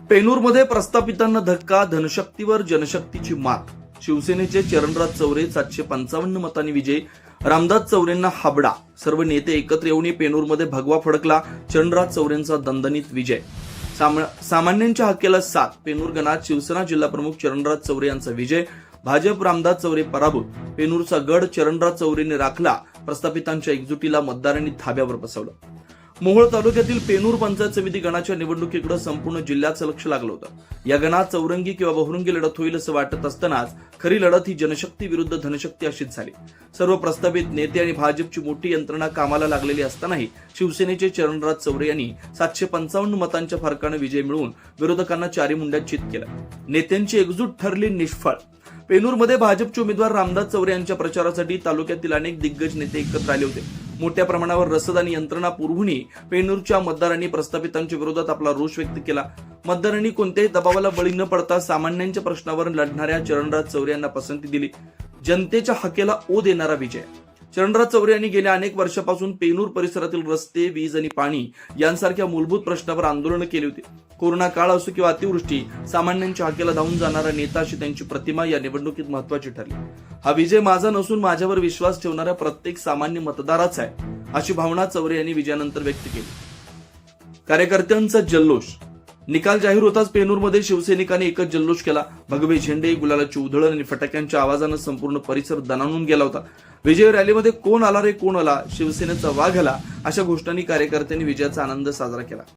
पेनूरमध्ये प्रस्थापितांना धक्का, धनशक्तीवर जनशक्तीची मात. शिवसेनेचे चरणराज चौरे 755 मतांनी विजयी. रामदास चौरेंना हाबडा. सर्व नेते एकत्र येऊन पेनूरमध्ये भगवा फडकला. चरणराज चौरेंचा दणदणीत विजय. सामान्यांच्या हक्केला साथ. पेनूर गणात शिवसेना जिल्हाप्रमुख चरणराज चौरे यांचा विजय. भाजप रामदास चौरे पराभूत. पेनूरचा गड चरणराज चौरेंनी राखला. प्रस्थापितांच्या एकजुटीला मतदारांनी धाब्यावर बसवलं. मोहोळ तालुक्यातील पेनूर पंचायत समिती गणाच्या निवडणुकीकडे संपूर्ण जिल्ह्याचं लक्ष लागलं होतं. या गणात चौरंगी किंवा बहुरंगी लढत होईल असं वाटत असतानाच खरी लढत ही जनशक्ती विरुद्ध धनशक्ती अशीच झाली. सर्व प्रस्थापित नेते आणि भाजपची मोठी यंत्रणा कामाला लागलेली असतानाही शिवसेनेचे चरणराज चौरे यांनी 755 मतांच्या फरकाने विजय मिळवून विरोधकांना चारी मुंड्यात चित केलं. नेत्यांची एकजूट ठरली निष्फळ. पेनूरमध्ये भाजपचे उमेदवार रामदास चौरे यांच्या प्रचारासाठी तालुक्यातील अनेक दिग्गज नेते एकत्र आले होते. मोठ्या प्रमाणावर रसद आणि यंत्रणा पुरवूनही पेनूरच्या मतदारांनी प्रस्थापितांच्या विरोधात आपला रोष व्यक्त केला. मतदारांनी कोणत्याही दबावाला बळी न पडता सामान्यांच्या प्रश्नावर लढणाऱ्या चरणराज चौरे यांना पसंती दिली. जनतेच्या हक्केला ओ देणारा विजय. चरणराज चौरे यांनी गेल्या अनेक वर्षापासून पेनूर परिसरातील रस्ते, वीज आणि पाणी यांसारख्या मूलभूत प्रश्नावर आंदोलन केली होती. कोरोना काळ असो किंवा अतिवृष्टी, सामान्यांच्या हक्केला धावून जाणारा नेता अशी त्यांची प्रतिमा या निवडणुकीत महत्वाची ठरली. हा विजय माझा नसून माझ्यावर विश्वास ठेवणाऱ्या प्रत्येक सामान्य मतदाराचा आहे, अशी भावना चौरे यांनी विजयानंतर व्यक्त केली. कार्यकर्त्यांचा जल्लोष. निकाल जाहीर होताच पेनूरमध्ये शिवसैनिकांनी एकच जल्लोष केला. भगवे झेंडे, गुलालाची उधळण आणि फटाक्यांच्या आवाजानं संपूर्ण परिसर दणाणून गेला होता. विजय रॅलीमध्ये कोण आला रे कोण आला, शिवसेनेचा वाघ आला, अशा घोषणांनी कार्यकर्त्यांनी विजयाचा आनंद साजरा केला.